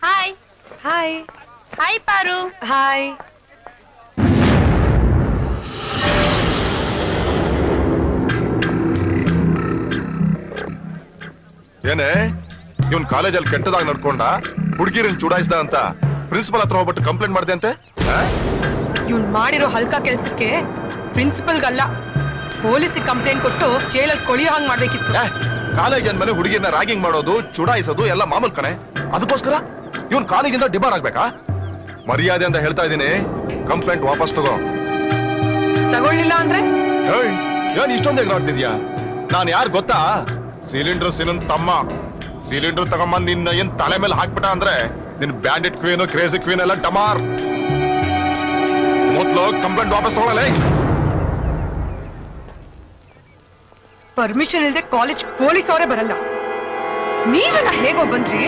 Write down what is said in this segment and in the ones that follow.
Hi hi hi ಪಾರು. Hi. ಏನೇ ಇವನ್ ಕಾಲೇಜಲ್ಲಿ ಕೆಟ್ಟದಾಗ ನಡ್ಕೊಂಡ ಹುಡುಗಿರನ್ ಚುಡಾಯಿಸ್ದ ಅಂತ ಪ್ರಿನ್ಸಿಪಲ್ ಹತ್ರ ಹೋಗ್ಬಿಟ್ಟು ಕಂಪ್ಲೇಂಟ್ ಮಾಡಿದೆ ಅಂತೆ. ಇವ್ನ್ ಮಾಡಿರೋ ಹಲ್ಕ ಕೆಲ್ಸಕ್ಕೆ ಪ್ರಿನ್ಸಿಪಲ್ಗಲ್ಲ ಪೊಲೀಸಿಗೆ ಕಂಪ್ಲೇಂಟ್ ಕೊಟ್ಟು ಜೈಲಲ್ಲಿ ಕೊಳಿಯೋ ಹಂಗ್ ಮಾಡ್ಬೇಕಿತ್ತು. ಕಾಲೇಜ್ ಅಂದ್ಮೇಲೆ ಹುಡುಗಿನ ರ್ಯಾಗಿಂಗ್ ಮಾಡೋದು ಚುಡಾಯಿಸೋದು ಎಲ್ಲ ಮಾಮೂಲ್ ಕಣೆ. ಅದಕ್ಕೋಸ್ಕರ ಇವನ್ ಕಾಲೇಜಿಂದ ಡಿಬಾರ್ ಆಗ್ಬೇಕಾ? ಮರ್ಯಾದೆ ಅಂತ ಹೇಳ್ತಾ ಇದೀನಿ, ಕಂಪ್ಲೇಂಟ್ ವಾಪಸ್ ತಗೋ. ತಗೊಳ್ಳಿಲ್ಲ ಅಂದ್ರೆ ಏನ್ ಇಷ್ಟೊಂದು ಎಗ್ರಾಡ್ತಿದ್ಯಾ? ನಾನ್ ಯಾರು ಗೊತ್ತಾ? ಸಿಲಿಂಡರ್ ಸಿನನ್ ತಮ್ಮ. ಸಿಲಿಂಡರ್ ತಗೊಂಬಂದ್ ನಿನ್ನ ಏನ್ ತಲೆ ಮೇಲೆ ಹಾಕ್ಬಿಟ್ಟ ಅಂದ್ರೆ ನಿನ್ ಬ್ಯಾಂಡಿಟ್ ಕ್ವೀನ್ ಕ್ರೇಜಿ ಕ್ವೀನ್ ಎಲ್ಲ ಡಮಾರ್. ಮೊದ್ಲು ಕಂಪ್ಲೇಂಟ್ ವಾಪಸ್ ತಗೊಳ್ಳಲ್ಲ. ಪರ್ಮಿಷನ್ ಇಲ್ದೆ ಕಾಲೇಜ್ ಪೊಲೀಸ್ ಅವರೇ ಬರಲ್ಲ. ನೀವೆಲ್ಲ ಹೇಗೋ ಬಂದ್ರಿ?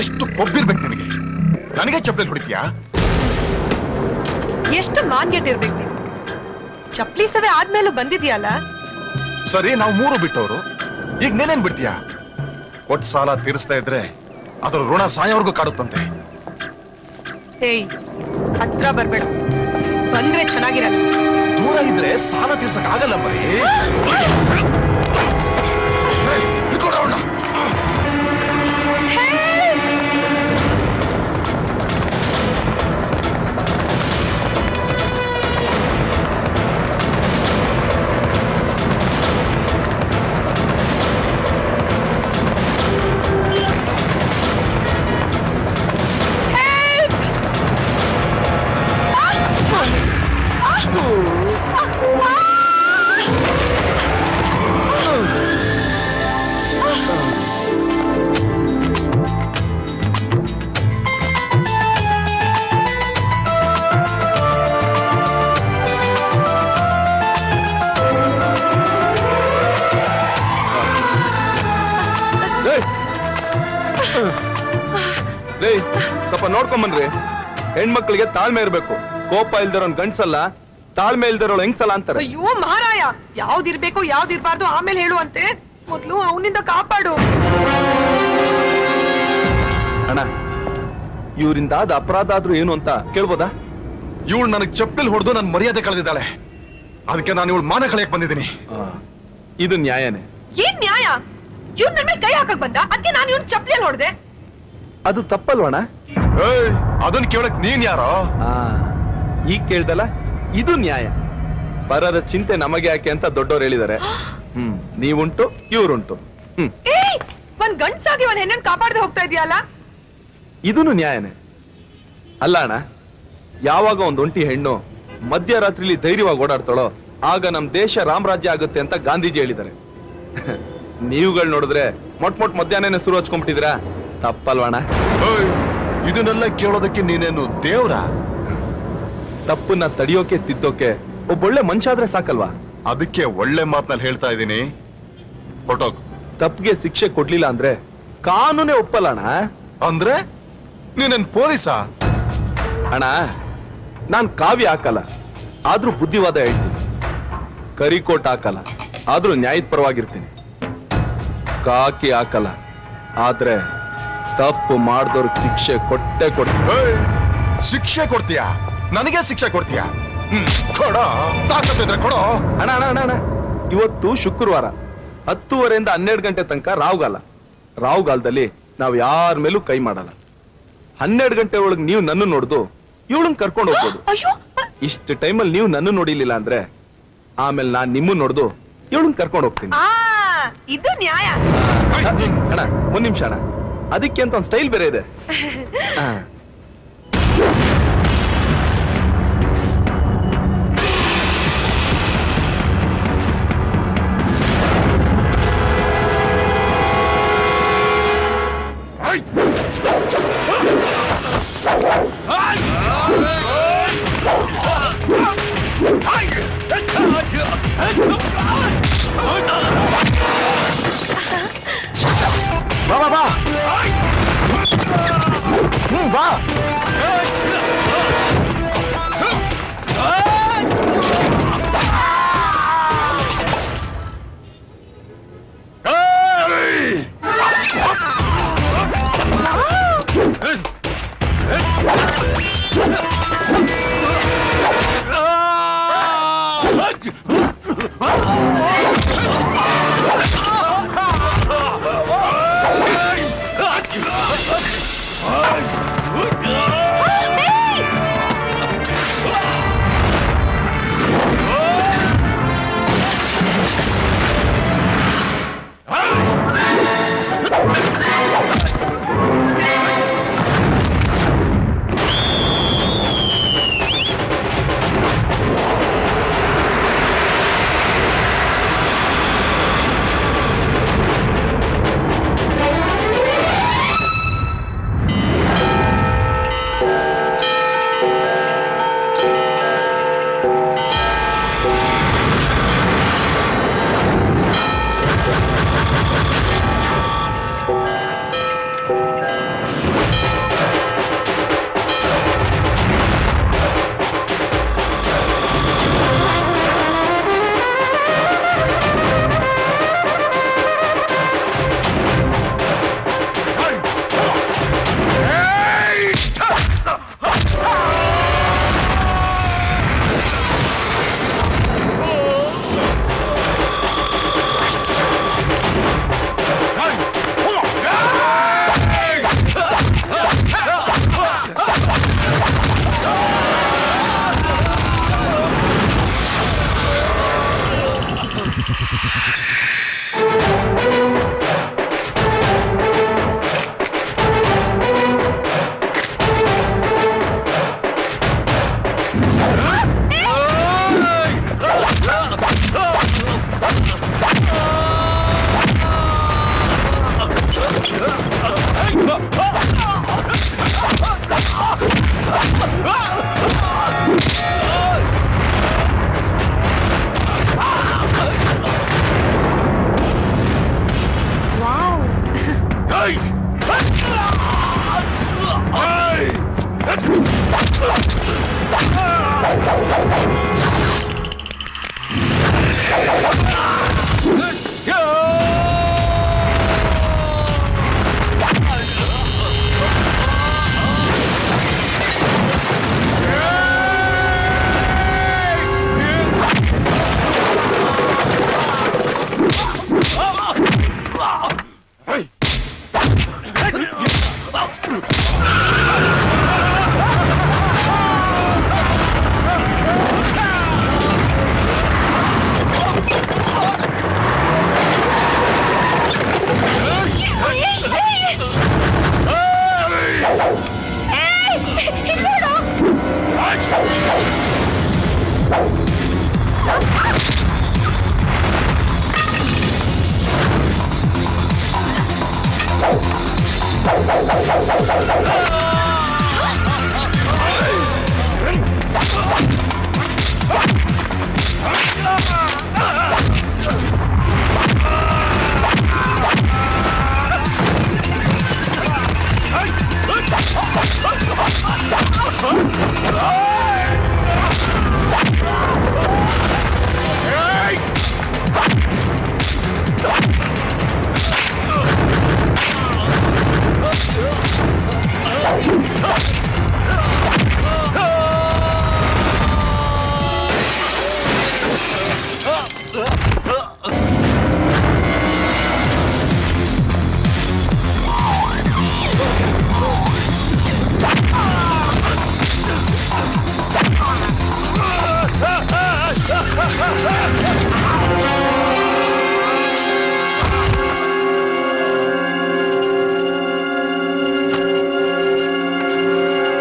ಎಷ್ಟು ಕೊಬ್ಬಿರ್ಬೇಕು ನಿನಗೆ? ನನಗೆ ಚಪ್ಪಲಿ ಹೊಡಿತೀಯಾ? ಎಷ್ಟು ಮಾನ್ಯತೆ ಇರ್ಬೇಕು ನೀವು? ಚಪ್ಲಿ ಸವೆ ಆದ್ಮೇಲೂ ಬಂದಿದ್ಯಲ್ಲ. ಸರಿ, ನಾವು ಮೂರು ಬಿಟ್ಟವರು, ಈಗ ನೀನೇನ್ ಬಿಡ್ತೀಯಾ? ಕೊಟ್ಟು ಸಾಲ ತೀರಿಸ್ತಾ ಇದ್ರೆ ಅದ್ರ ಋಣ ಸಾಯೋವರೆಗೂ ಕಾಡುತ್ತಂತೆ. ಏಯ್, ಹತ್ರ ಬರ್ಬೇಡ. ಬಂದ್ರೆ ಚೆನ್ನಾಗಿರಲ್ಲ. ದೂರ ಇದ್ರೆ ಸಾಲ ತೀರ್ಸಕ್ ಆಗಲ್ಲ ಬರೀ. ಸ್ವಲ್ಪ ನೋಡ್ಕೊಂಬನ್ರಿ. ಹೆಣ್ಮಕ್ಳಿಗೆ ತಾಳ್ಮೆ ಇರ್ಬೇಕು. ಕೋಪ ಇಲ್ದಿರೋನ್ ಗಂಡ್ಸಲ್ಲ, ತಾಳ್ಮೆ ಇಲ್ದಿರೋಳು ಹೆಂಗ್ಸಲ್ಲ ಅಂತಾರೆ. ಅಯ್ಯೋ ಮಹಾರಾಯ, ಯಾವ್ದಿರ್ಬೇಕು ಯಾವ್ದಿರ್ಬಾರ್ದು ಆಮೇಲೆ ಹೇಳುವಂತೆ. ಮೊದ್ಲು ಅವನಿಂದ ಕಾಪಾಡು. ಅಣ್ಣ, ಇವರಿಂದ ಆದ ಅಪರಾಧ ಆದ್ರೂ ಏನು ಅಂತ ಕೇಳ್ಬೋದಾ? ಇವಳು ನನಗ್ ಚಪ್ಪಲಿ ಹೊಡೆದು ನನ್ ಮರ್ಯಾದೆ ಕಳೆದಿದ್ದಾಳೆ. ಅದಕ್ಕೆ ನಾನು ಇವಳು ಮಾನ ಕಳೆಯಕ್ ಬಂದಿದ್ದೀನಿ. ಇದು ನ್ಯಾಯನೇ? ಏನ್ ನ್ಯಾಯ? ಇವ್ನ ನನ್ನ ಮೇಲೆ ಕೈ ಹಾಕಕ್ ಬಂದ, ಅದಕ್ಕೆ ನಾನು ಇವ್ನ ಚಪ್ಪಲಿಯಲ್ಲಿ ಹೊಡೆದೆ. ಅದು ತಪ್ಪಲ್ವಣ? ಅದನ್ನ ಕೇಳಕ್ ನೀನ್ ಯಾರೋ? ಈಗ ಕೇಳ್ದಲ್ಲ, ಇದು ನ್ಯಾಯ. ಪರರ ಚಿಂತೆ ನಮಗೆ ಯಾಕೆ ಅಂತ ದೊಡ್ಡವ್ರು ಹೇಳಿದ್ದಾರೆ. ನೀವುಂಟು, ಇವ್ರುಂಟು. ಒಂದ್ ಗಂಡ್ಸಾಗಿ ಒಂದ್ ಹೆಣ್ಣನ್ ಕಾಪಾಡದೆ ಹೋಗ್ತಾ ಇದೆಯಲ್ಲ. ಇದೂನು ನ್ಯಾಯನೇ ಅಲ್ಲ ಅಣ್ಣ? ಯಾವಾಗ ಒಂದ್ ಒಂಟಿ ಹೆಣ್ಣು ಮಧ್ಯರಾತ್ರಿಲಿ ಧೈರ್ಯವಾಗಿ ಓಡಾಡ್ತಾಳೋ ಆಗ ನಮ್ ದೇಶ ರಾಮರಾಜ್ಯ ಆಗುತ್ತೆ ಅಂತ ಗಾಂಧೀಜಿ ಹೇಳಿದ್ದಾರೆ. ನೀವುಗಳು ನೋಡಿದ್ರೆ ಮೊಟ್ ಮಧ್ಯಾಹ್ನ ಶುರು ಹಚ್ಕೊಂಡ್ಬಿಟ್ಟಿದ್ರ. ತಪ್ಪಲ್ವಣ? ಇದನ್ನೆಲ್ಲ ಕೇಳೋದಕ್ಕೆ ನೀನೇನು ದೇವ್ರ? ತಪ್ಪನ್ನ ತಡಿಯೋಕೆ ತಿದ್ದೋಕೆ ಒಬ್ಬೊಳ್ಳೆ ಮನುಷ್ಯ ಆದ್ರೆ ಸಾಕಲ್ವಾ? ಅದಕ್ಕೆ ಒಳ್ಳೆ ಮಾತ್ನಲ್ಲಿ ಹೇಳ್ತಾ ಇದ್ದೀನಿ, ಹೊರಟೋಗು. ತಪ್ಪಿಗೆ ಶಿಕ್ಷೆ ಕೊಡ್ಲಿಲ್ಲ ಅಂದ್ರೆ ಕಾನೂನೇ ಒಪ್ಪಲ್ಲಣ್ಣ. ಅಂದ್ರೆ ನೀನೇನ್ ಪೊಲೀಸಾ? ಅಣ್ಣ, ನಾನ್ ಕಾವ್ಯ ಹಾಕಲ್ಲ, ಆದ್ರೂ ಬುದ್ಧಿವಾದ ಹೇಳ್ತೀನಿ. ಕರಿಕೋಟ್ ಹಾಕಲ್ಲ, ಆದ್ರೂ ನ್ಯಾಯದ ಪರವಾಗಿರ್ತೀನಿ. ಕಾಕಿ ಹಾಕಲ್ಲ, ಆದ್ರೆ ತಪ್ಪು ಮಾಡ್ದವ್ರಿಗೆ ಶಿಕ್ಷೆ ಕೊಟ್ಟೆ ಕೊಡ್ತೀನಿ. ಶಿಕ್ಷೆ ಕೊಡ್ತೀಯಾ? ನನಗೆ ಶಿಕ್ಷೆ ಕೊಡ್ತೀಯಾ? ಕೊಡೋ, ತಾಕತ್ತಿದ್ರೆ ಕೊಡೋ. ಅಣ್ಣ ಅಣ್ಣ ಅಣ್ಣ, ಇವತ್ತು ಶುಕ್ರವಾರ 10:30 12 ಗಂಟೆ ತನಕ ರಾವ್ಗಾಲ. ರಾವ್ಗಾಲದಲ್ಲಿ ನಾವ್ ಯಾರ ಮೇಲೂ ಕೈ ಮಾಡಲ್ಲ. 12 ಗಂಟೆ ಒಳಗೆ ನೀವು ನನ್ನ ನೋಡ್ದು ಇವಳನ್ನ ಕರ್ಕೊಂಡು ಹೋಗ್ಬೋದು. ಇಷ್ಟು ಟೈಮಲ್ಲಿ ನೀವು ನನ್ನ ನೋಡಿಲಿಲ್ಲ ಅಂದ್ರೆ ಆಮೇಲೆ ನಾನ್ ನಿಮ್ಮನ್ನ ನೋಡ್ದು ಇವಳನ್ನ ಕರ್ಕೊಂಡು ಹೋಗ್ತೀನಿ. ಇದು ನ್ಯಾಯ. ಅಣ್ಣ, ಒಂದ್ ನಿಮಿಷ ಅಣ್ಣ, ಅದಕ್ಕೆ ಅಂತ ಒಂದು ಸ್ಟೈಲ್ ಬೇರೆ ಇದೆ. Hey!